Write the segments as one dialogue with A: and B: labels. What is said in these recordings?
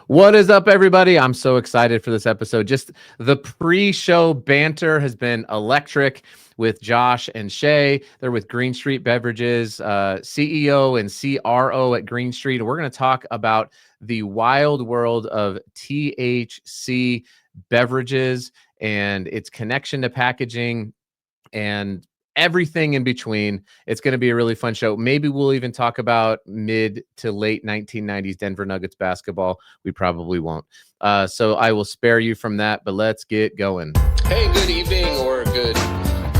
A: What is up, everybody? I'm so excited for this episode. Just the pre-show banter has been electric with Josh and Shea. They're with Green Street Beverages, CEO and CRO at Green Street. And we're going to talk about the wild world of THC beverages and its connection to packaging and everything in between. It's going to be a really fun show. Maybe we'll even talk about mid to late 1990s Denver Nuggets basketball. We probably won't. So I will spare you from that, but let's get going.
B: Hey, good evening or good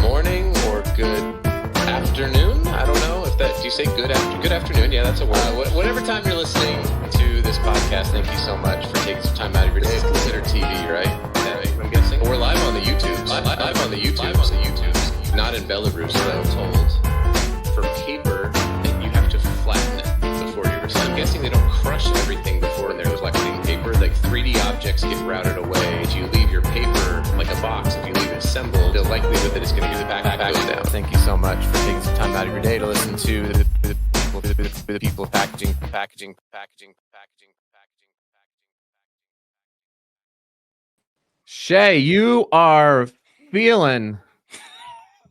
B: morning or good afternoon. I don't know if that, do you say good afternoon? Yeah, that's a word. Whatever time you're listening to this podcast, thank you so much for taking some time out of your day. It's considered TV, right? I'm guessing. We're live on the YouTube. Live on the YouTube. Not in Beverage, so I'm told. For paper, you have to flatten it before you recycle. I'm guessing they don't crush everything before they're collecting paper. Like 3D objects get routed away. If you leave your paper like a box, if you leave it assembled, the likelihood that it's going to get the pack goes down.
A: Thank you so much for taking some time out of your day to listen to the people of packaging. Shea, you are feeling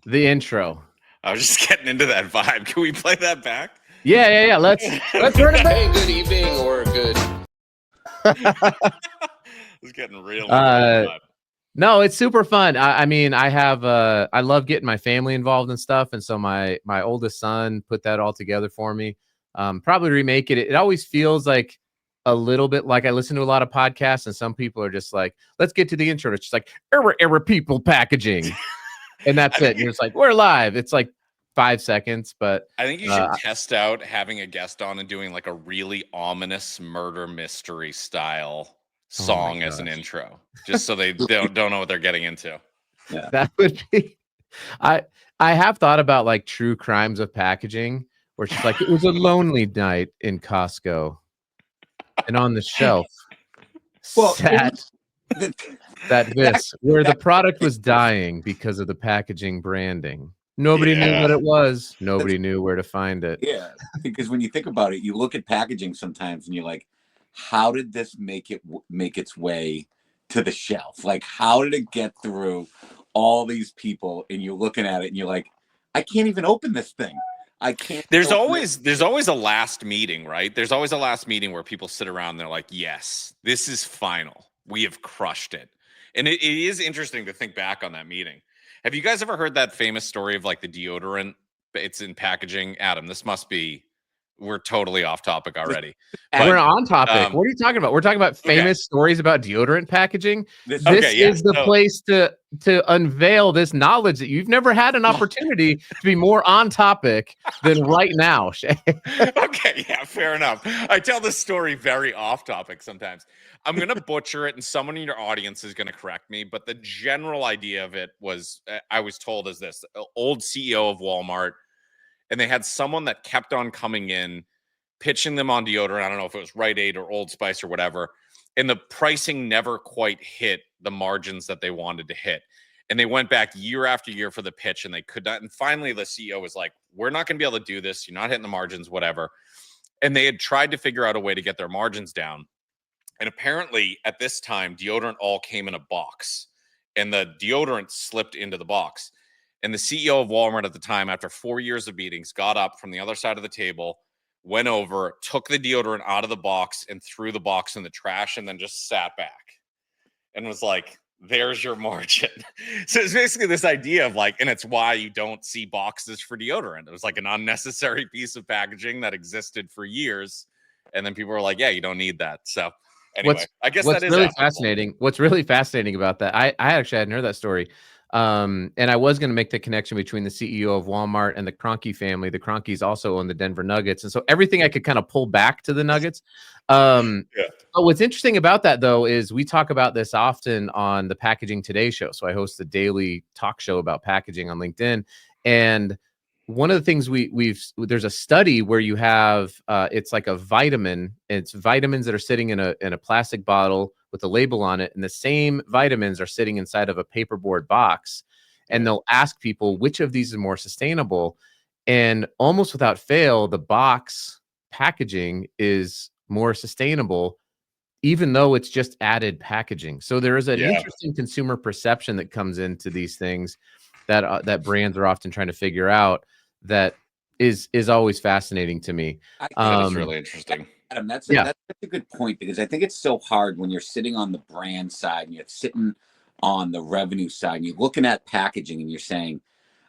A: the intro.
C: I was just getting into that vibe. Can we play that back?
A: Yeah. Let's turn it back.
B: Hey, good evening or good.
C: It's getting real.
A: No, it's super fun. I mean, I love getting my family involved and stuff, and so my oldest son put that all together for me. Probably remake it. It always feels like a little bit like I listen to a lot of podcasts, and some people are just like, "Let's get to the intro." It's just like, "Error, people packaging." And that's it. You're just like, we're live. It's like 5 seconds, but
C: I think you should test out having a guest on and doing like a really ominous murder mystery style song as an intro, just so they don't know what they're getting into.
A: Yeah. That would be. I have thought about like true crimes of packaging, where it's just like it was a lonely night in Costco, and on the shelf sat where the product was dying because of the packaging branding. Nobody knew what it was. Nobody knew where to find it.
D: Yeah, because when you think about it, you look at packaging sometimes and you're like, how did this make its way to the shelf? Like, how did it get through all these people? And you're looking at it and you're like, I can't even open this thing. I can't.
C: There's always a last meeting, right? There's always a last meeting where people sit around and they're like, yes, this is final. We have crushed it. And it is interesting to think back on that meeting. Have you guys ever heard that famous story of like the deodorant? It's in packaging. Adam, we're totally off topic already.
A: But, we're on topic. What are you talking about? We're talking about famous stories about deodorant packaging. This is the place to unveil this knowledge that you've never had an opportunity to be more on topic than right now, Shea.
C: Okay, yeah, fair enough. I tell this story very off topic sometimes. I'm going to butcher it, and someone in your audience is going to correct me, but the general idea of it was, I was told, is this: old CEO of Walmart, and they had someone that kept on coming in, pitching them on deodorant. I don't know if it was Rite Aid or Old Spice or whatever, and the pricing never quite hit the margins that they wanted to hit. And they went back year after year for the pitch, and they could not. And finally, the CEO was like, we're not going to be able to do this. You're not hitting the margins, whatever. And they had tried to figure out a way to get their margins down. And apparently at this time, deodorant all came in a box, and the deodorant slipped into the box. And the CEO of Walmart at the time, after 4 years of meetings, got up from the other side of the table, went over, took the deodorant out of the box and threw the box in the trash, and then just sat back and was like, there's your margin. So it's basically this idea of like, and it's why you don't see boxes for deodorant. It was like an unnecessary piece of packaging that existed for years. And then people were like, yeah, you don't need that. So anyway, I guess that is
A: really fascinating. What's really fascinating about that, I actually hadn't heard that story. And I was going to make the connection between the CEO of Walmart and the Kroenke family. The Kroenkes also own the Denver Nuggets. And so everything I could kind of pull back to the Nuggets. But what's interesting about that, though, is we talk about this often on the Packaging Today show. So I host the daily talk show about packaging on LinkedIn. And one of the things there's a study where you have it's like a vitamin. It's vitamins that are sitting in a plastic bottle with a label on it, and the same vitamins are sitting inside of a paperboard box. And they'll ask people which of these is more sustainable, and almost without fail, the box packaging is more sustainable, even though it's just added packaging. So there is an
C: Yeah.
A: interesting consumer perception that comes into these things that that brands are often trying to figure out, that is always fascinating to me.
C: That is really interesting.
D: Adam,
A: Yeah.
D: that's such a good point, because I think it's so hard when you're sitting on the brand side and you're sitting on the revenue side and you're looking at packaging and you're saying,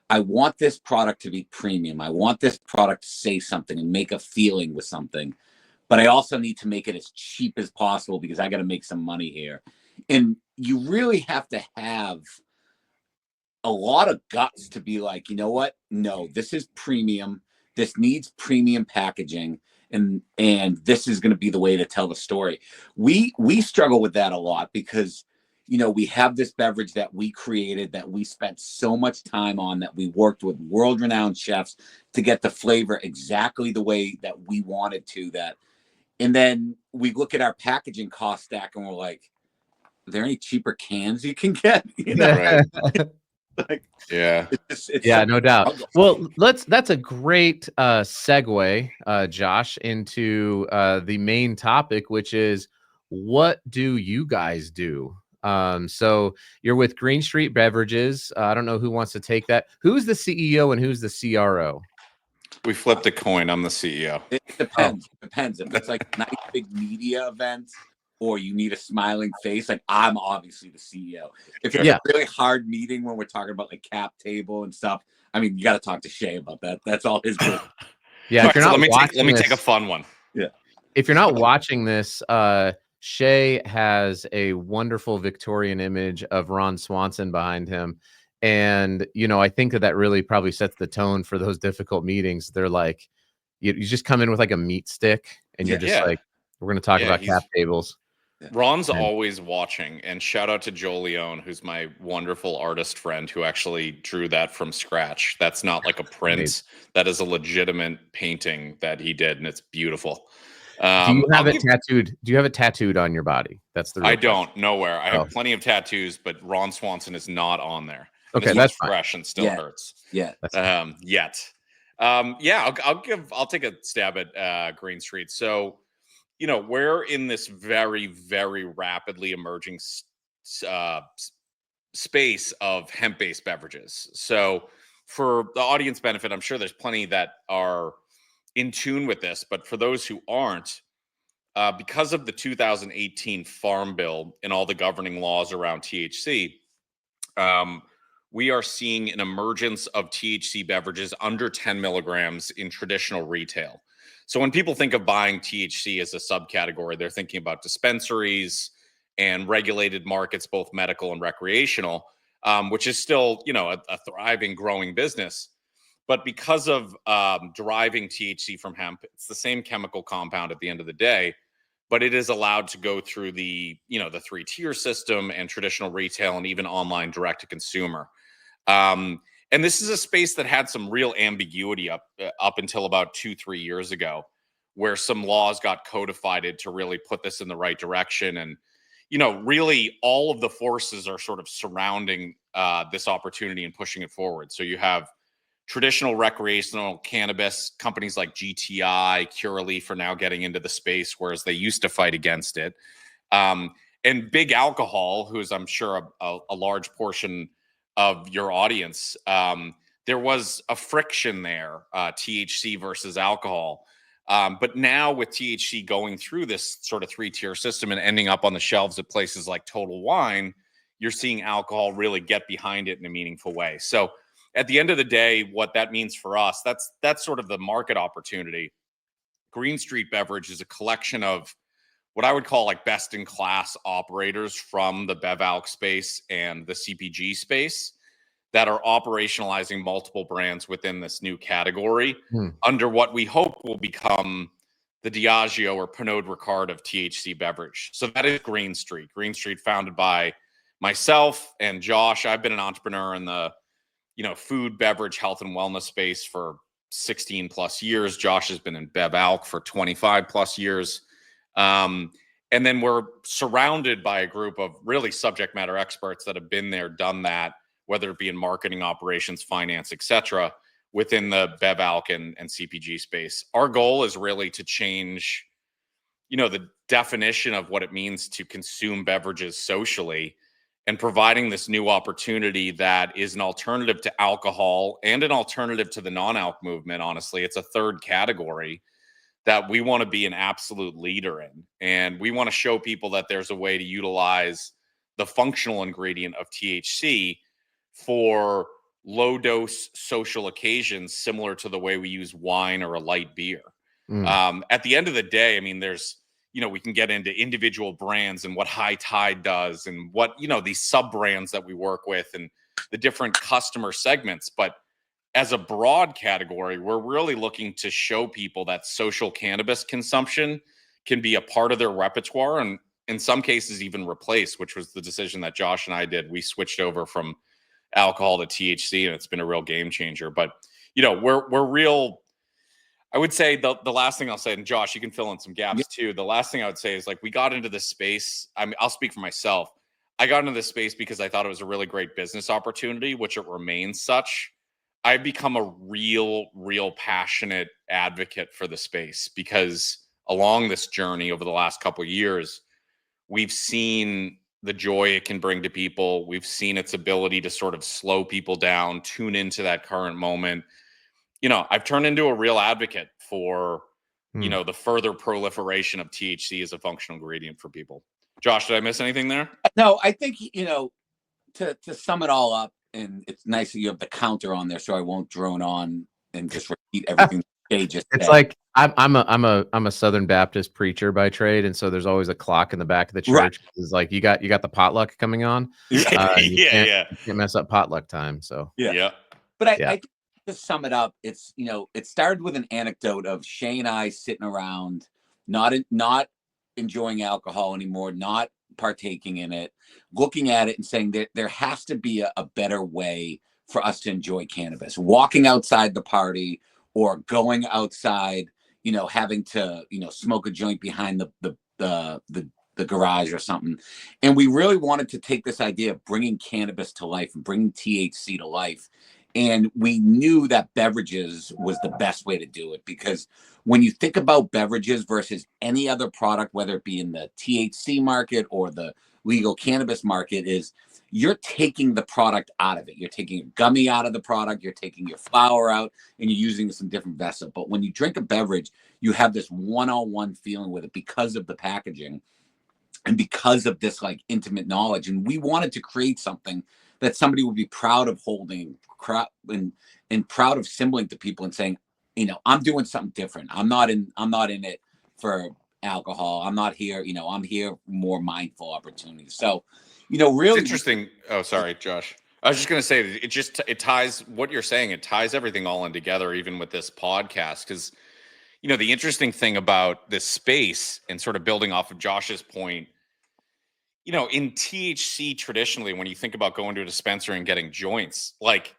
D: I want this product to be premium. I want this product to say something and make a feeling with something, but I also need to make it as cheap as possible because I got to make some money here. And you really have to have a lot of guts to be like, you know what? No, this is premium. This needs premium packaging, and this is going to be the way to tell the story. We struggle with that a lot because, you know, we have this beverage that we created, that we spent so much time on, that we worked with world-renowned chefs to get the flavor exactly the way that we wanted to. That, and then we look at our packaging cost stack and we're like, are there any cheaper cans you can get? You know,
C: Right.
D: like,
C: Yeah.
D: it's
A: Yeah,
D: such
A: no
D: a
A: doubt.
D: struggle.
A: Well, that's a great segue, Josh, into the main topic, which is, what do you guys do? So you're with Green Street Beverages. I don't know who wants to take that. Who's the CEO and who's the CRO?
C: We flipped a coin. I'm the CEO.
D: It depends. It depends. If it's like a nice big media event or you need a smiling face, like I'm obviously the CEO. If it's
A: Yeah.
D: a really hard meeting when we're talking about like cap table and stuff, I mean, you got to talk to Shea about that. That's all his business.
A: Yeah, if you're
C: So
A: not
C: let
A: watching
C: me take a
A: this,
C: fun one.
A: if you're not watching this, Shea has a wonderful Victorian image of Ron Swanson behind him. And, you know, I think that really probably sets the tone for those difficult meetings. They're like, you just come in with like a meat stick and you're just
C: Yeah.
A: like, we're going to talk
C: Yeah,
A: about
C: he's-
A: cap tables.
C: Ron's
A: And-
C: always watching, and shout out to Joe Leone, who's my wonderful artist friend who actually drew that from scratch. That's not like a print.
A: Amazing.
C: That is a legitimate painting that he did, and it's beautiful.
A: Do you have
C: I'll
A: it
C: give-
A: tattooed? Do you have it tattooed on your body? That's the real
C: I
A: question.
C: don't. Nowhere. I
A: Oh.
C: have plenty of tattoos, but Ron Swanson is not on there. And
A: Okay,
C: this
A: that's
C: looks
A: fine.
C: fresh and still
D: Yeah.
C: hurts.
D: Yeah.
C: Yet. Yeah, I'll take a stab at Green Street. So, you know, we're in this very, very rapidly emerging space of hemp-based beverages. So, for the audience benefit, I'm sure there's plenty that are in tune with this, but for those who aren't, because of the 2018 Farm Bill and all the governing laws around THC, we are seeing an emergence of THC beverages under 10 milligrams in traditional retail. So when people think of buying THC as a subcategory, they're thinking about dispensaries and regulated markets, both medical and recreational, which is still, you know, a thriving, growing business. But because of deriving THC from hemp, it's the same chemical compound at the end of the day, but it is allowed to go through the, you know, the 3-tier system and traditional retail and even online direct to consumer. And this is a space that had some real ambiguity up until about 2-3 years ago, where some laws got codified to really put this in the right direction. And, you know, really all of the forces are sort of surrounding this opportunity and pushing it forward. So you have traditional recreational cannabis companies like GTI, Curaleaf are now getting into the space, whereas they used to fight against it. And big alcohol, who's I'm sure a large portion of your audience, there was a friction there, THC versus alcohol. But now with THC going through this sort of 3-tier system and ending up on the shelves at places like Total Wine, you're seeing alcohol really get behind it in a meaningful way. So at the end of the day, what that means for us, that's sort of the market opportunity. Green Street Beverage is a collection of what I would call like best in class operators from the Bev Alc space and the CPG space that are operationalizing multiple brands within this new category under what we hope will become the Diageo or Pernod Ricard of THC beverage. So that is Green Street. Green Street, founded by myself and Josh. I've been an entrepreneur in the, you know, food, beverage, health, and wellness space for 16 plus years. Josh has been in Bev Alc for 25 plus years. And then we're surrounded by a group of really subject matter experts that have been there, done that, whether it be in marketing, operations, finance, etc., within the Bev Alc and CPG space. Our goal is really to change, you know, definition of what it means to consume beverages socially, and providing this new opportunity that is an alternative to alcohol and an alternative to the non-alc movement. Honestly, it's a third category that we want to be an absolute leader in. And we want to show people that there's a way to utilize the functional ingredient of THC for low dose social occasions, similar to the way we use wine or a light beer. At the end of the day, I mean, there's, we can get into individual brands and what High Tide does and what, these sub brands that we work with and the different customer segments. But as a broad category, we're really looking to show people that social cannabis consumption can be a part of their repertoire, and in some cases even replace, which was the decision that Josh and I did. We switched over from alcohol to THC, and it's been a real game changer. But, we're real. I would say the last thing I'll say, and Josh, you can fill in some gaps too. The last thing I would say is, like, we got into this space. I mean, I'll speak for myself. I got into this space because I thought it was a really great business opportunity, which it remains such. I've become a real passionate advocate for the space, because along this journey over the last couple of years, we've seen the joy it can bring to people. We've seen its ability to sort of slow people down, tune into that current moment. I've turned into a real advocate for, the further proliferation of THC as a functional ingredient for people. Josh, did I miss anything there?
D: No, I think, to sum it all up, and it's nice that you have the counter on there, so I won't drone on and just repeat everything Shea just said.
A: It's like I'm a Southern Baptist preacher by trade, and so there's always a clock in the back of the church. Right. It's like you got the potluck coming on. You can't mess up potluck time. So
D: But I to sum it up, it's it started with an anecdote of Shea and I sitting around, not enjoying alcohol anymore, not partaking in it, looking at it and saying that there has to be a better way for us to enjoy cannabis. Walking outside the party or going outside, having to smoke a joint behind the garage or something. And we really wanted to take this idea of bringing cannabis to life and bringing THC to life. And we knew that Beverages was the best way to do it, because when you think about Beverages versus any other product, whether it be in the THC market or the legal cannabis market, is you're taking the product out of it. You're taking a gummy out of the product, you're taking your flower out, and you're using some different vessel. But when you drink a beverage, you have this one-on-one feeling with it because of the packaging and because of this like intimate knowledge. And we wanted to create something that somebody would be proud of holding and proud of symboling to people and saying, I'm doing something different. I'm not in it for alcohol. I'm not here, I'm here more mindful opportunities. So, really
C: it's interesting. Oh, sorry, Josh. I was just going to say, it ties what you're saying. It ties everything all in together, even with this podcast. Because, the interesting thing about this space, and sort of building off of Josh's point, in THC traditionally, when you think about going to a dispensary and getting joints, like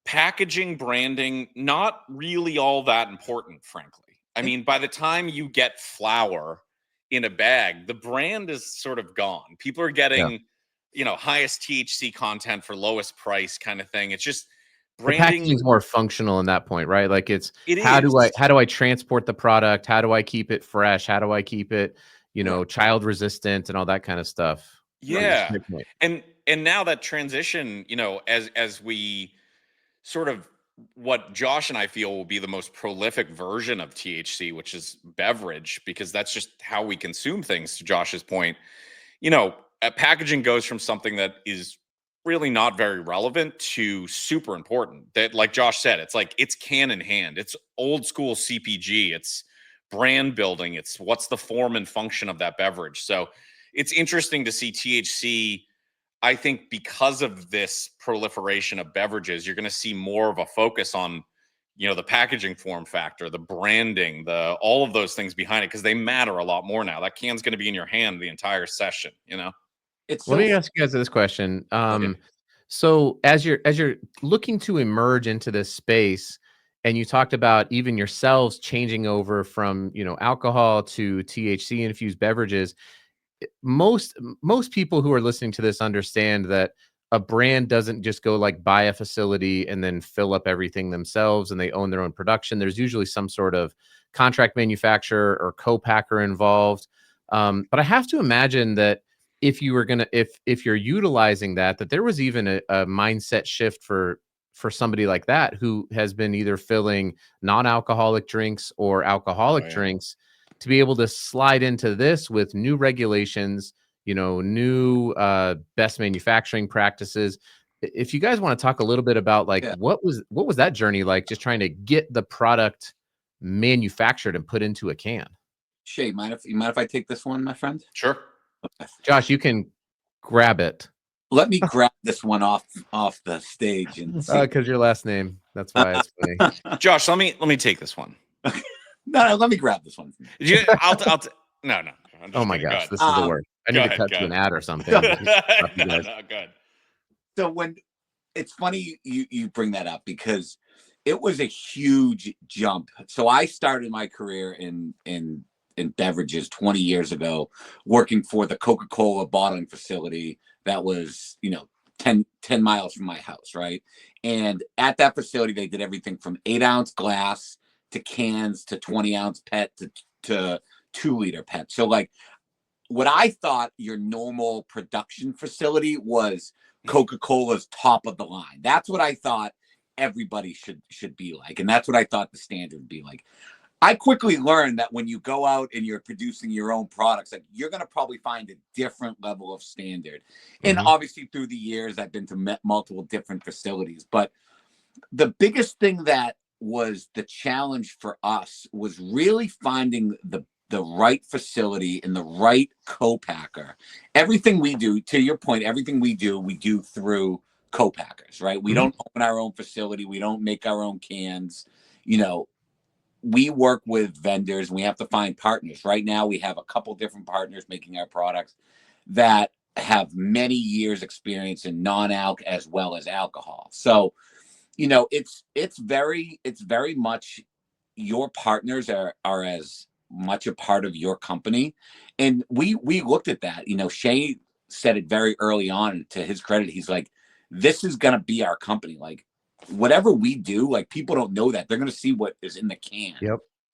C: packaging, branding, not really all that important, frankly. I mean, by the time you get flour in a bag, the brand is sort of gone. People are getting, highest THC content for lowest price kind of thing. It's just branding
A: is more functional in that point, right? Like how do I transport the product? How do I keep it fresh? How do I keep it, child resistant and all that kind of stuff?
C: Yeah. And now that transition, as we sort of, what Josh and I feel will be the most prolific version of THC, which is Beverage, because that's just how we consume things, to Josh's point. Packaging goes from something that is really not very relevant to super important. That, like Josh said, it's can in hand. It's old school CPG. It's brand building. It's what's the form and function of that beverage. So it's interesting to see THC. I think because of this proliferation of beverages, you're going to see more of a focus on, the packaging form factor, the branding, all of those things behind it, because they matter a lot more now. That can's going to be in your hand the entire session,
A: Let me ask you guys this question.
C: Okay.
A: So as you're looking to emerge into this space, and you talked about even yourselves changing over from, alcohol to THC infused beverages, most people who are listening to this understand that a brand doesn't just go like buy a facility and then fill up everything themselves and they own their own production. There's usually some sort of contract manufacturer or co-packer involved. But I have to imagine that if you were gonna, if you're utilizing that, that there was even a mindset shift for somebody like that who has been either filling non-alcoholic drinks or
C: Oh,
A: alcoholic
C: yeah.
A: drinks to be able to slide into this with new regulations, new best manufacturing practices. If you guys want to talk a little bit about like
D: Yeah.
A: what was that journey like, just trying to get the product manufactured and put into a can.
D: Shea, mind if I take this one, my friend?
C: Sure.
D: Okay.
A: Josh, you can grab it.
D: Let me grab this one off the stage and see.
A: Because your last name. That's why it's funny.
C: Josh, let me take this one.
D: No, let me grab this one.
C: No. I'm just
A: Oh my
C: kidding. Go
A: gosh,
C: ahead.
A: this is the worst. I need
C: Go
A: to
C: ahead,
A: cut
C: go
A: to an
C: ahead.
A: ad or something.
C: No,
A: You guys.
C: no, go ahead.
D: So when it's funny you bring that up because it was a huge jump. So I started my career in beverages 20 years ago, working for the Coca-Cola bottling facility that was 10 miles from my house, right? And at that facility, they did everything from 8-ounce glass to cans to 20-ounce PET to 2-liter PET. So like what I thought your normal production facility was Coca-Cola's top of the line. That's what I thought everybody should be like. And that's what I thought the standard would be like. I quickly learned that when you go out and you're producing your own products, like you're going to probably find a different level of standard. And obviously through the years, I've been to multiple different facilities, but the biggest thing that was the challenge for us was really finding the right facility and the right co-packer. Everything we do, to your point, everything we do through co-packers, right? We don't open our own facility. We don't make our own cans. We work with vendors and we have to find partners. Right now, we have a couple different partners making our products that have many years experience in non-alc as well as alcohol. So, it's very much your partners are as much a part of your company. And we looked at that. Shea said it very early on. To his credit, he's like, this is going to be our company. Like, whatever we do, like people don't know that. They're going to see what is in the can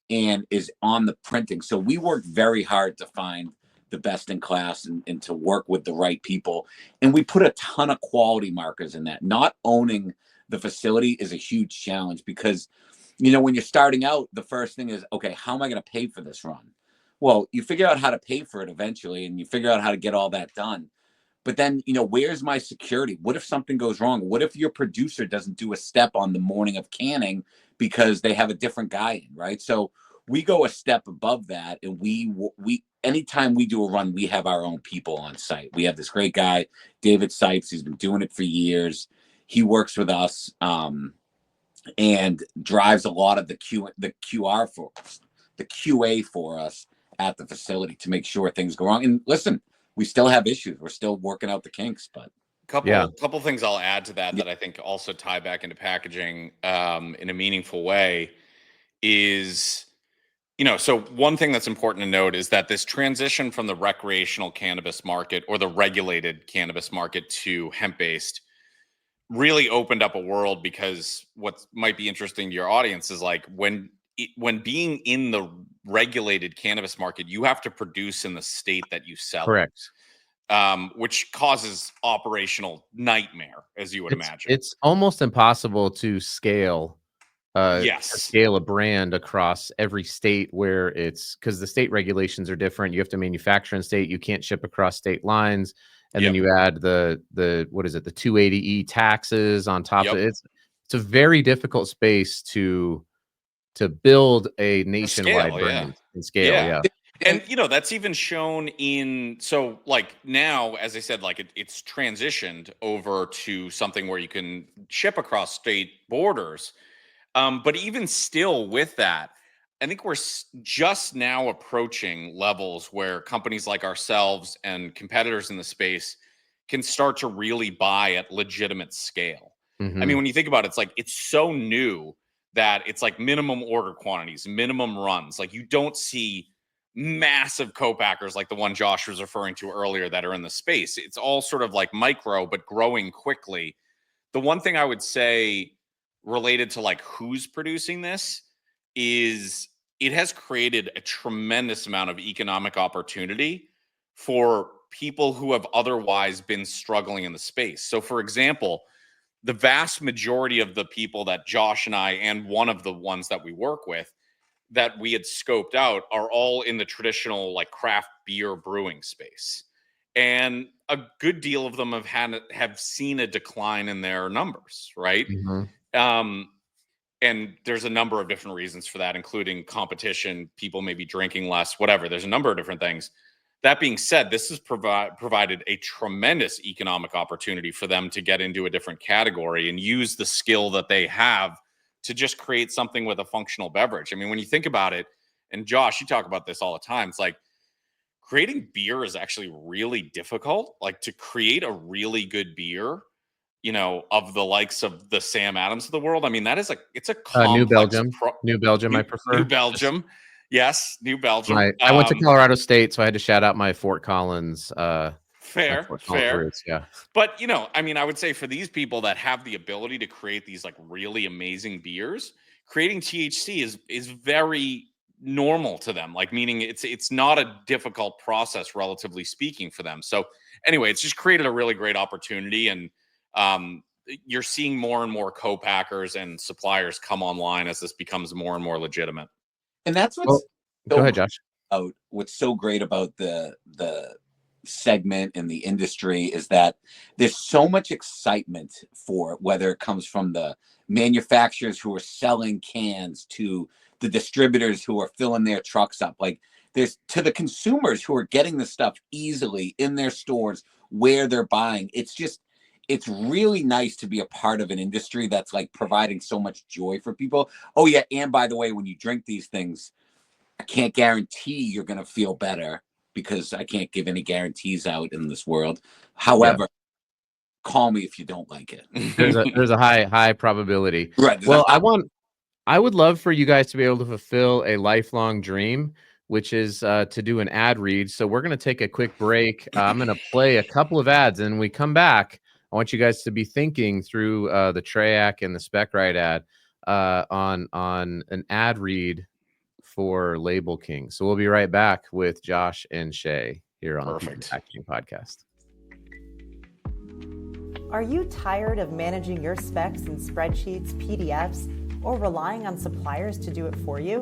D: and is on the printing. So we worked very hard to find the best in class and to work with the right people. And we put a ton of quality markers in that. Not owning the facility is a huge challenge because, when you're starting out, the first thing is, okay, how am I going to pay for this run? Well, you figure out how to pay for it eventually and you figure out how to get all that done. But then, where's my security? What if something goes wrong? What if your producer doesn't do a step on the morning of canning because they have a different guy in, right? So we go a step above that, and we anytime we do a run, we have our own people on site. We have this great guy, David Sipes. He's been doing it for years. He works with us and drives a lot of the QR for us, the QA for us at the facility to make sure things go wrong. And listen, we still have issues. We're still working out the kinks, but
C: couple things I'll add to that I think also tie back into packaging in a meaningful way is, so one thing that's important to note is that this transition from the recreational cannabis market or the regulated cannabis market to hemp-based really opened up a world, because what might be interesting to your audience is like when being in the regulated cannabis market, you have to produce in the state that you sell.
A: Correct.
C: Which causes operational nightmare, as you would imagine.
A: It's almost impossible to scale
C: Yes.
A: a brand across every state where because the state regulations are different. You have to manufacture in state. You can't ship across state lines. And then you add the what is it? The 280E taxes on top of it. It's a very difficult space to build a nationwide brand and scale. Yeah.
C: And that's even shown in, so like now, as I said, like it's transitioned over to something where you can ship across state borders. But even still with that, I think we're just now approaching levels where companies like ourselves and competitors in the space can start to really buy at legitimate scale. I mean, when you think about it, it's like, it's so new that it's like minimum order quantities, minimum runs. Like you don't see massive co-packers like the one Josh was referring to earlier that are in the space. It's all sort of like micro, but growing quickly. The one thing I would say related to like who's producing this is it has created a tremendous amount of economic opportunity for people who have otherwise been struggling in the space. So, for example, the vast majority of the people that Josh and I, and one of the ones that we work with, that we had scoped out, are all in the traditional like craft beer brewing space. And a good deal of them have seen a decline in their numbers, right?
A: Mhm.
C: And there's a number of different reasons for that, including competition, people maybe drinking less, whatever. There's a number of different things. That being said, this has provided a tremendous economic opportunity for them to get into a different category and use the skill that they have to just create something with a functional beverage. I mean, when you think about it, and Josh, you talk about this all the time, it's like creating beer is actually really difficult. Like to create a really good beer, you know, of the likes of the Sam Adams of the world. I mean, it's a
A: New
C: complex
A: Belgium. New Belgium, I prefer.
C: New Belgium. Yes, New Belgium.
A: I went to Colorado State, so I had to shout out my Fort Collins.
C: Fair.
A: Roots, yeah.
C: But you know, I mean, I would say for these people that have the ability to create these like really amazing beers, creating THC is very normal to them. Like meaning it's not a difficult process, relatively speaking, for them. So anyway, it's just created a really great opportunity, and you're seeing more and more co-packers and suppliers come online as this becomes more and more legitimate.
D: And that's what's
A: go ahead, Josh.
D: What's so great about the segment in the industry is that there's so much excitement for it, whether it comes from the manufacturers who are selling cans to the distributors who are filling their trucks up. Like there's to the consumers who are getting the stuff easily in their stores where they're buying. It's really nice to be a part of an industry that's like providing so much joy for people. Oh yeah, and by the way, when you drink these things, I can't guarantee you're going to feel better because I can't give any guarantees out in this world. However, call me if you don't like it.
A: There's a high probability.
D: Right.
A: Well, I would love for you guys to be able to fulfill a lifelong dream, which is to do an ad read. So we're going to take a quick break. I'm going to play a couple of ads, and when we come back, I want you guys to be thinking through the Triac and the SpecRite ad on an ad read for Label King. So we'll be right back with Josh and Shea here on the Packaging Podcast.
E: Are you tired of managing your specs in spreadsheets, PDFs, or relying on suppliers to do it for you?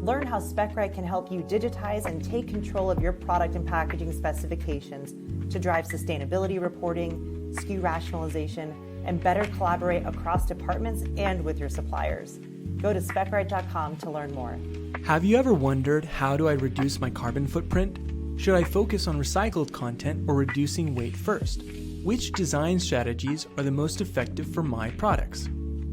E: Learn how SpecRite can help you digitize and take control of your product and packaging specifications to drive sustainability reporting, SKU rationalization, and better collaborate across departments and with your suppliers. Go to SpecRite.com to learn more.
F: Have you ever wondered, how do I reduce my carbon footprint? Should I focus on recycled content or reducing weight first? Which design strategies are the most effective for my products?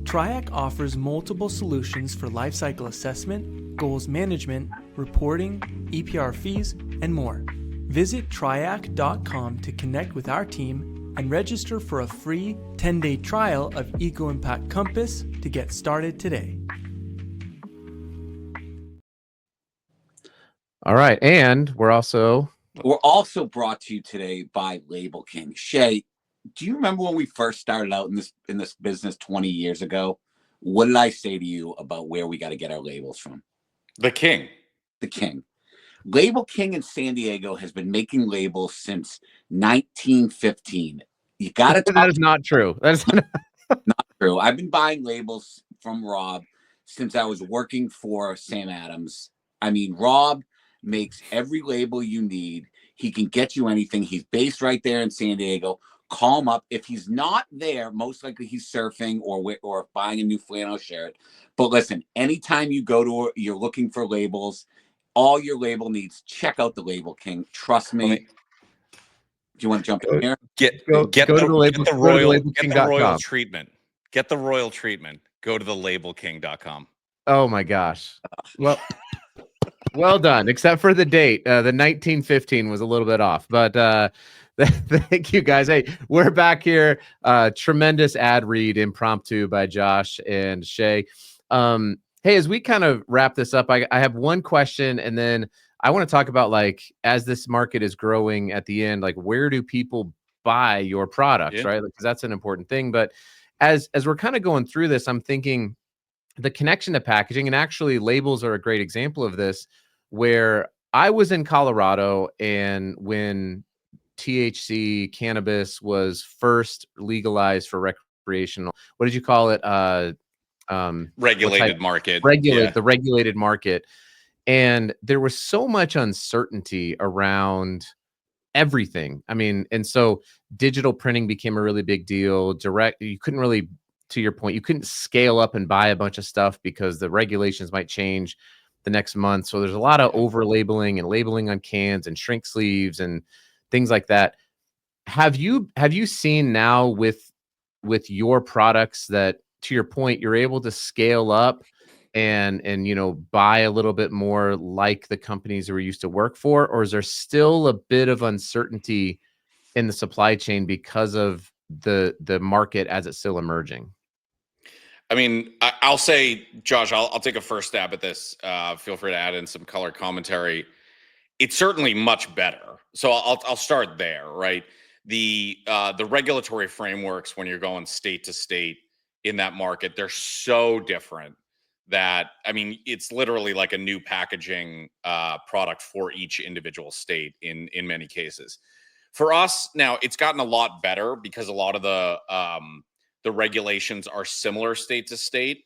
F: Triac offers multiple solutions for lifecycle assessment, goals management, reporting, EPR fees, and more. Visit triac.com to connect with our team and register for a free 10-day trial of Eco Impact Compass to get started today.
A: All right, and we're also
D: brought to you today by Label King. Shea, do you remember when we first started out in this business 20 years ago? What did I say to you about where we got to get our labels from?
C: The King.
D: Label King in San Diego has been making labels since 1915. You got to.
A: That is not true. That is
D: not true. I've been buying labels from Rob since I was working for Sam Adams. I mean, Rob makes every label you need. He can get you anything. He's based right there in San Diego. Call him up. If he's not there, most likely he's surfing or buying a new flannel shirt. But listen, anytime you go you're looking for labels, all your label needs, check out the Label King. Trust me. Do you want to jump in here?
C: Get the royal treatment. Get the royal treatment. Go to the labelking.com.
A: Oh my gosh. Well done, except for the date. The 1915 was a little bit off, but thank you guys. Hey, we're back here. Tremendous ad read impromptu by Josh and Shea. Hey, as we kind of wrap this up, I have one question, and then I want to talk about, like, as this market is growing at the end, like, where do people buy your products, right? Because that's an important thing. But as we're kind of going through this, I'm thinking, the connection to packaging, and actually labels are a great example of this, where I was in Colorado, and when THC cannabis was first legalized for recreational, what did you call it? What type?
C: Regulated market.
A: Regulate
C: Yeah.
A: the regulated market. And there was so much uncertainty around everything. I mean, and so digital printing became a really big deal. You couldn't really, to your point, you couldn't scale up and buy a bunch of stuff because the regulations might change the next month. So there's a lot of over labeling and labeling on cans and shrink sleeves and things like that. Have you seen now with your products that, to your point, you're able to scale up and buy a little bit more like the companies that we used to work for, or is there still a bit of uncertainty in the supply chain because of the market as it's still emerging?
C: I mean, I'll say, Josh, I'll take a first stab at this. Feel free to add in some color commentary. It's certainly much better. So I'll start there, right? The regulatory frameworks when you're going state to state in that market, they're so different that, I mean, it's literally like a new packaging product for each individual state in many cases. For us now, it's gotten a lot better because a lot of the regulations are similar state to state.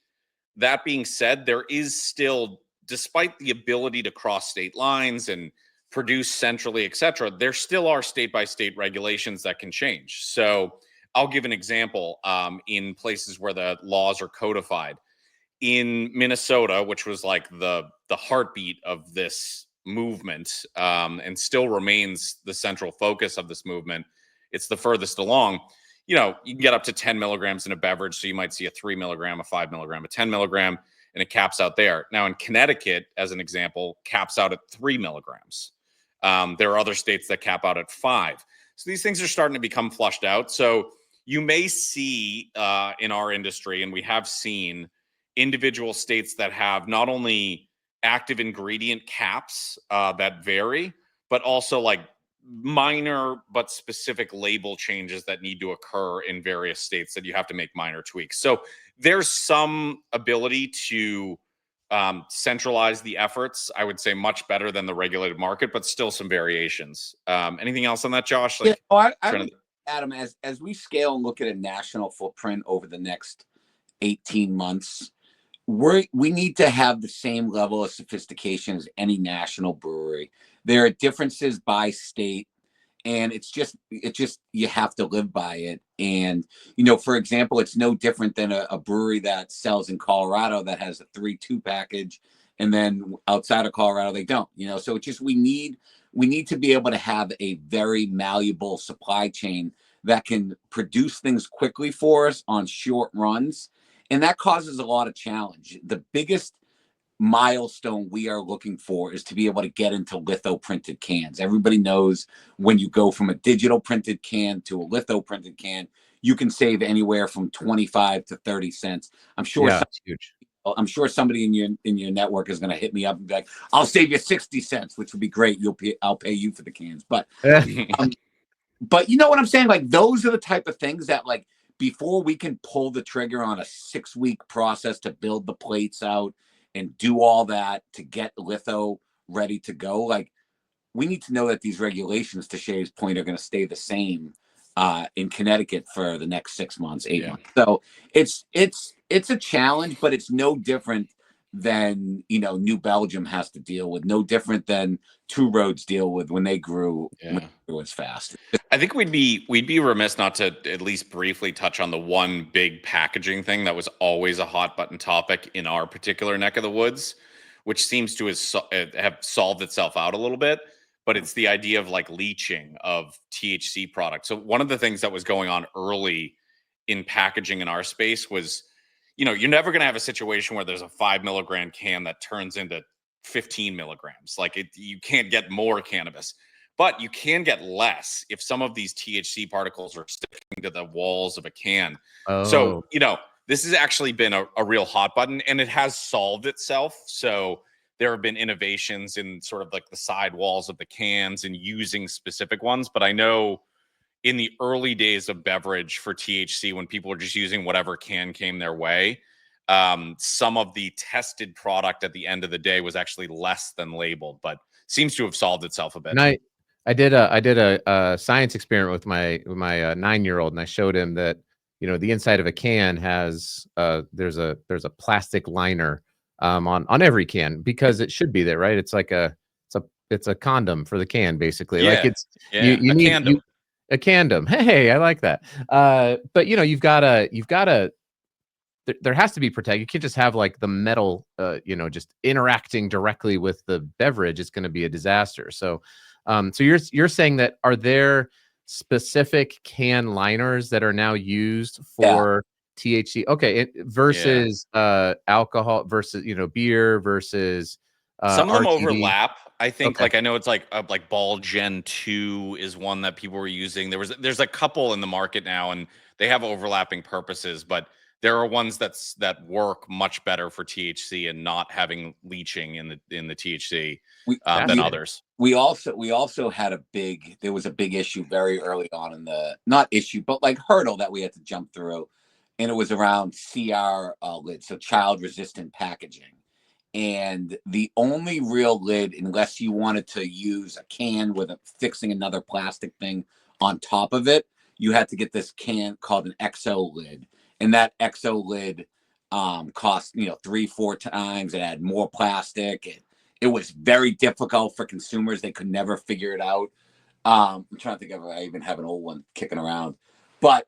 C: That being said, there is still, despite the ability to cross state lines and produce centrally, et cetera, there still are state by state regulations that can change. So I'll give an example in places where the laws are codified. In Minnesota, which was like the heartbeat of this movement, and still remains the central focus of this movement, it's the furthest along. You can get up to 10 milligrams in a beverage. So you might see a 3 milligram, a 5 milligram, a 10 milligram, and it caps out there. Now in Connecticut, as an example, caps out at 3 milligrams. There are other states that cap out at 5. So these things are starting to become flushed out. So you may see in our industry, and we have seen individual states that have not only active ingredient caps that vary, but also like minor but specific label changes that need to occur in various states that you have to make minor tweaks. So there's some ability to centralize the efforts, I would say much better than the regulated market, but still some variations. Anything else on that, Josh? Like,
D: Adam, as we scale and look at a national footprint over the next 18 months, we need to have the same level of sophistication as any national brewery. There are differences by state, and it's just you have to live by it. And for example, it's no different than a brewery that sells in Colorado that has a 3-2 package, and then outside of Colorado they don't. So it's just we need to be able to have a very malleable supply chain that can produce things quickly for us on short runs. And that causes a lot of challenge. The biggest milestone we are looking for is to be able to get into litho printed cans. Everybody knows when you go from a digital printed can to a litho printed can, you can save anywhere from 25 to 30 cents. I'm sure
A: it's huge.
D: I'm sure somebody in your network is going to hit me up and be like, "I'll save you 60 cents," which would be great. I'll pay you for the cans. But but you know what I'm saying? Like, those are the type of things that, like, before we can pull the trigger on a 6-week process to build the plates out and do all that to get litho ready to go, like, we need to know that these regulations, to Shea's point, are going to stay the same in Connecticut for the next 6 months, 8 months. So it's a challenge, but it's no different than New Belgium has to deal with, no different than Two Roads deal with when they grew as fast.
C: I think we'd be remiss not to at least briefly touch on the one big packaging thing that was always a hot button topic in our particular neck of the woods, which seems to have solved itself out a little bit. But it's the idea of like leaching of THC products. So one of the things that was going on early in packaging in our space was, you're never going to have a situation where there's a 5 milligram can that turns into 15 milligrams. Like, you can't get more cannabis, but you can get less if some of these THC particles are sticking to the walls of a can. So, this has actually been a real hot button, and it has solved itself. So there have been innovations in sort of like the side walls of the cans and using specific ones. But I know in the early days of beverage for THC, when people were just using whatever can came their way, some of the tested product at the end of the day was actually less than labeled, but seems to have solved itself a bit.
A: And I did a science experiment with my 9-year-old, and I showed him that, you know, the inside of a can has there's a plastic liner on every can, because it should be there, right? It's like it's a condom for the can, basically. Like
C: Yeah,
A: it's
C: yeah,
A: you
C: a
A: need
C: condom.
A: a condom. Hey, I like that. But you know, you've gotta there has to be protect. You can't just have like the metal, you know, just interacting directly with the beverage. It's going to be a disaster. So, so you're saying that, are there specific can liners that are now used
D: Yeah.
A: for THC? Okay, versus alcohol, versus, you know, beer, versus
C: Some of them
A: RTD.
C: overlap. I think,
A: Okay.
C: like, I know it's like Ball Gen 2 is one that people were using. There's a couple in the market now, and they have overlapping purposes, but there are ones that work much better for THC and not having leaching in the THC
D: We
C: than others.
D: we also had there was a big issue very early on in the, not issue, but like hurdle that we had to jump through, and it was around CR lids, so child resistant packaging. And the only real lid, unless you wanted to use a can with fixing another plastic thing on top of it, you had to get this can called an XO lid. And that XO lid cost, you know, 3-4 times. It had more plastic. It was very difficult for consumers. They could never figure it out. I'm trying to think of, I even have an old one kicking around. But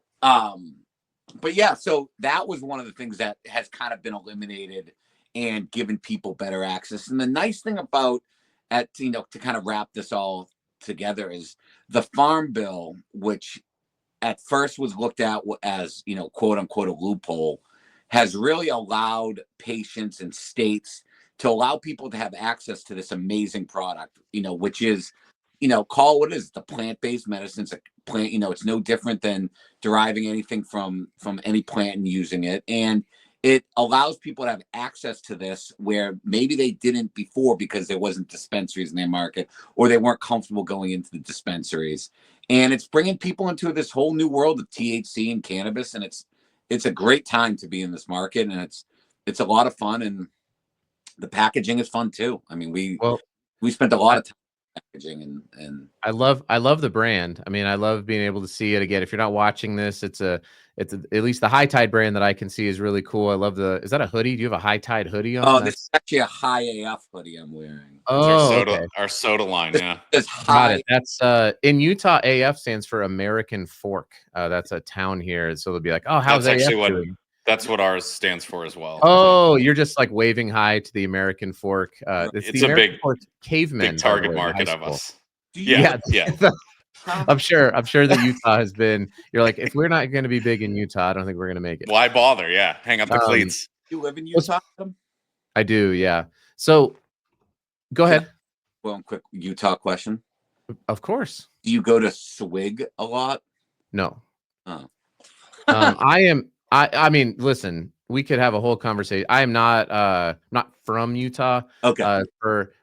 D: yeah, so that was one of the things that has kind of been eliminated and given people better access. And the nice thing about, you know, to kind of wrap this all together, is the Farm Bill, which at first was looked at as, you know, quote unquote, a loophole, has really allowed patients and states to allow people to have access to this amazing product, you know, which is, you know, call what it is, the plant-based medicines. A plant, you know, it's no different than deriving anything from any plant and using it. And it allows people to have access to this where maybe they didn't before, because there wasn't dispensaries in their market, or they weren't comfortable going into the dispensaries. And it's bringing people into this whole new world of THC and cannabis, and it's a great time to be in this market, and it's a lot of fun, and the packaging is fun too. I mean, we spent a lot of time packaging, and
A: I love the brand. I mean, I love being able to see it again. If you're not watching this, it's at least the High Tide brand that I can see is really cool. I love is that a hoodie? Do you have a High Tide hoodie on?
D: this is actually a High AF hoodie I'm wearing.
A: Oh,
C: Our soda line, yeah.
D: It's
A: got
D: high.
A: it. That's in Utah. AF stands for American Fork. That's a town here, so they'll be like, "Oh, how's
C: That's
A: AF
C: actually
A: doing?"
C: That's what ours stands for as well.
A: Oh, you're just like waving hi to the American Fork. It's
C: It's
A: the
C: a
A: American
C: big-
A: Fork cavemen.
C: Big
A: by the
C: target
A: way, in high
C: market of
A: school.
C: us.
A: Yeah.
C: Yeah.
A: I'm sure that Utah has been. You're like, if we're not going to be big in Utah, I don't think we're going to make it.
C: Why bother? Yeah, hang up the cleats.
D: You live in Utah?
A: I do, yeah. So, go ahead.
D: Well, quick Utah question.
A: Of course.
D: Do you go to Swig a lot?
A: No.
D: Oh.
A: I mean, listen, we could have a whole conversation. I am not from Utah.
D: Okay.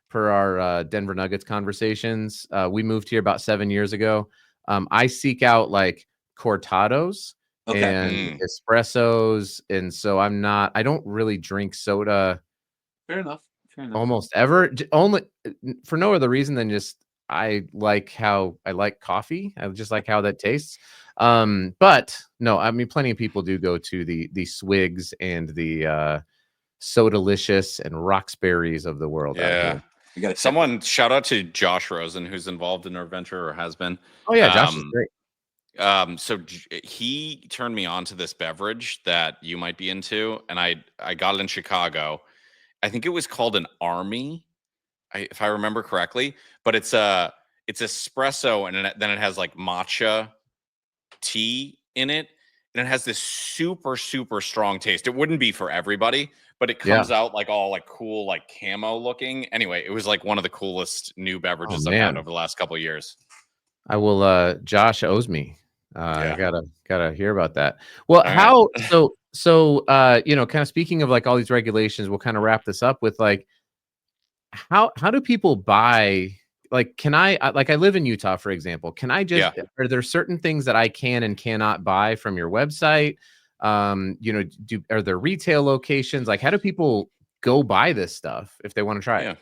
A: For our Denver Nuggets conversations, we moved here about 7 years ago. I seek out like cortados and espressos, and so I don't really drink soda.
D: Fair enough.
A: Almost ever, only for no other reason than just I like coffee. I just like how that tastes. But no, I mean, plenty of people do go to the Swigs and the Sodalicious and Roxberries of the world.
C: Yeah.
D: You got
C: Someone shout out to Josh Rosen, who's involved in our venture or has been.
A: Oh yeah, Josh is great.
C: So he turned me on to this beverage that you might be into, and I got it in Chicago. I think it was called an Army, if I remember correctly. But it's espresso, and then it has like matcha tea in it, and it has this super super strong taste. It wouldn't be for everybody, but it comes out like all like cool, like camo looking. Anyway, it was like one of the coolest new beverages I've had over the last couple of years.
A: I will. Josh owes me. I gotta hear about that. Well,
C: All
A: right. So you know, kind of speaking of like all these regulations, we'll kind of wrap this up with like how do people buy? Like, can I live in Utah, for example? Can I just are there certain things that I can and cannot buy from your website? Are there retail locations? Like, how do people go buy this stuff if they want to try it?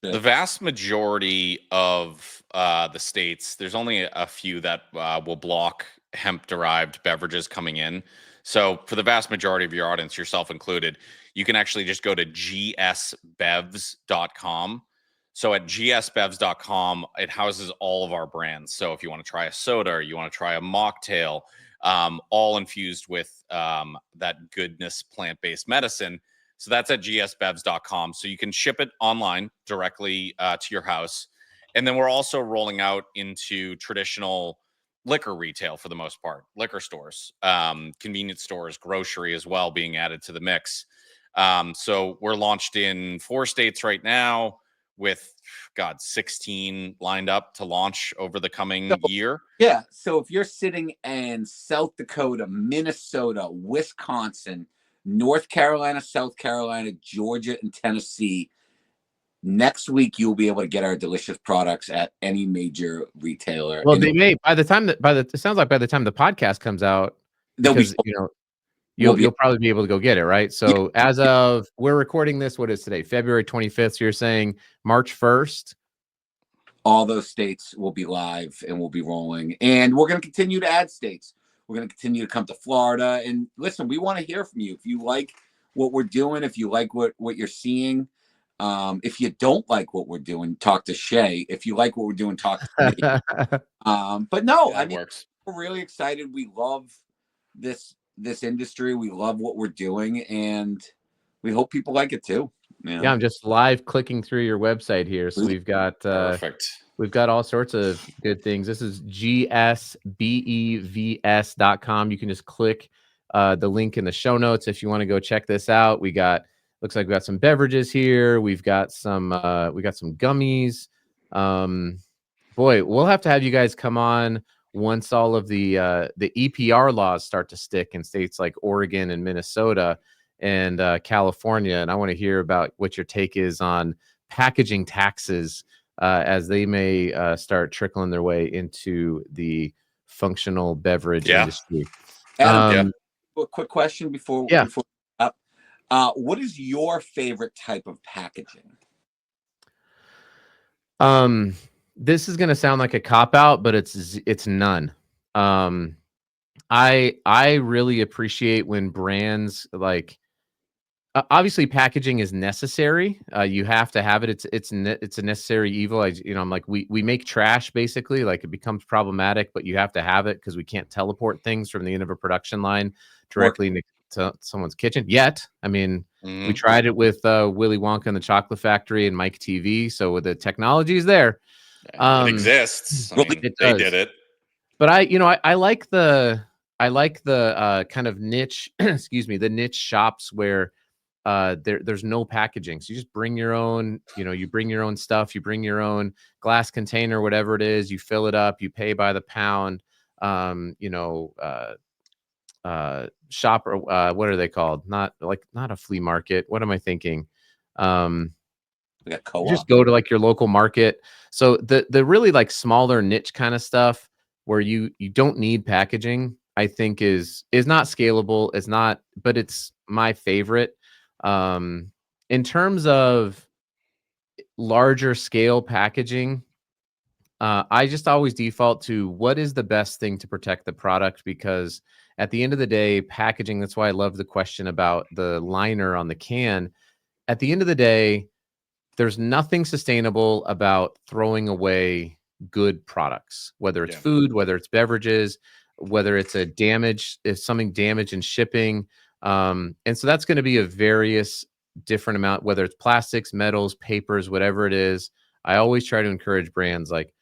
C: The vast majority of the states, there's only a few that will block hemp-derived beverages coming in. So for the vast majority of your audience, yourself included, you can actually just go to gsbevs.com. So at gsbevs.com, it houses all of our brands. So if you want to try a soda, or you want to try a mocktail, all infused with that goodness plant-based medicine. So that's at gsbevs.com. So you can ship it online directly to your house. And then we're also rolling out into traditional liquor retail for the most part, liquor stores, convenience stores, grocery as well being added to the mix. So we're launched in 4 states right now with 16 lined up to launch over the coming year.
D: Yeah. So if you're sitting in South Dakota, Minnesota, Wisconsin, North Carolina, South Carolina, Georgia, and Tennessee, next week you'll be able to get our delicious products at any major retailer.
A: Well, they may it sounds like by the time the podcast comes out, because you'll probably be able to go get it, right? So as of we're recording this, what is today? February 25th. So you're saying March 1st?
D: All those states will be live and we'll be rolling. And we're going to continue to add states. We're going to continue to come to Florida. And listen, we want to hear from you. If you like what we're doing, if you like what you're seeing, if you don't like what we're doing, talk to Shea. If you like what we're doing, talk to me. But no, I mean, we're really excited. We love this industry. We love what we're doing, and we hope people like it too.
A: Yeah, I'm just live clicking through your website here. So we've got
C: perfect.
A: We've got all sorts of good things. This is gsbevs.com. You can just click the link in the show notes if you want to go check this out. Looks like we got some beverages here. We've got some gummies. Boy, we'll have to have you guys come on once all of the EPR laws start to stick in states like Oregon and Minnesota and California. And I want to hear about what your take is on packaging taxes as they may start trickling their way into the functional beverage industry.
D: Adam, a quick question before what is your favorite type of packaging?
A: This is gonna sound like a cop-out, but it's none. I really appreciate when brands like obviously packaging is necessary. You have to have it. It's a necessary evil. I'm like, we make trash basically, like it becomes problematic, but you have to have it because we can't teleport things from the end of a production line directly into someone's kitchen yet. I mean, we tried it with Willy Wonka and the Chocolate Factory and Mike TV. So the technology is there.
C: It exists. I mean, they did it.
A: But I like the kind of niche, excuse me, the niche shops where there's no packaging. So you just bring your own, you bring your own stuff, you bring your own glass container, whatever it is, you fill it up, you pay by the pound. Shop or what are they called? Not a flea market. What am I thinking? Just go to like your local market. So the really like smaller niche kind of stuff where you don't need packaging, I think is not scalable. It's not, but it's my favorite. In terms of larger scale packaging, I just always default to what is the best thing to protect the product, because at the end of the day, packaging, that's why I love the question about the liner on the can. At the end of the day, there's nothing sustainable about throwing away good products, whether it's food, whether it's beverages, whether it's something damaged in shipping. And so that's going to be a various different amount, whether it's plastics, metals, papers, whatever it is. I always try to encourage brands like,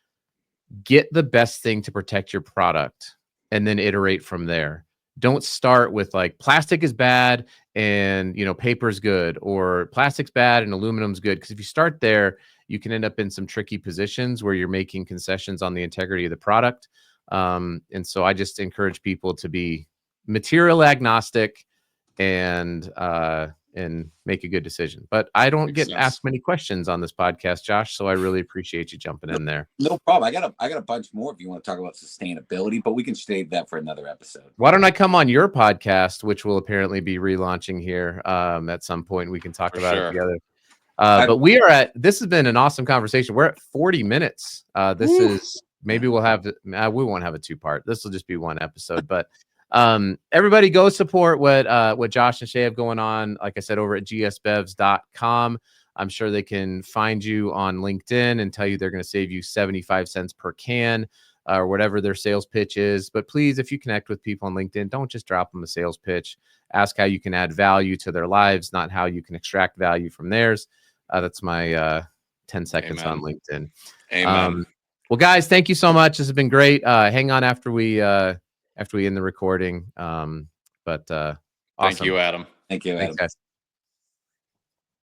A: get the best thing to protect your product and then iterate from there. Don't start with like plastic is bad and paper's good, or plastic's bad and aluminum's good. Because if you start there, you can end up in some tricky positions where you're making concessions on the integrity of the product. And so I just encourage people to be material agnostic and and make a good decision. But I don't
C: Makes
A: get
C: sense.
A: asked many questions on this podcast, Josh, so I really appreciate you jumping in there.
D: No problem. I got a bunch more if you want to talk about sustainability, but we can save that for another episode.
A: Why don't I come on your podcast, which will apparently be relaunching here at some point? We can talk
C: For
A: about
C: sure.
A: it together. But this has been an awesome conversation. We're at 40 minutes. This is maybe we'll have we won't have a 2-part. This will just be one episode. But everybody go support what Josh and Shea have going on. Like I said, over at gsbevs.com. I'm sure they can find you on LinkedIn and tell you they're going to save you 75 cents per can or whatever their sales pitch is. But please, if you connect with people on LinkedIn, don't just drop them a sales pitch. Ask how you can add value to their lives, not how you can extract value from theirs. That's my 10 seconds
C: Amen.
A: on LinkedIn.
C: Amen.
A: Well, guys, thank you so much. This has been great. Hang on after we end the recording. Awesome.
C: Thank you, Adam.
D: Thank you, Adam.
A: Thanks, guys.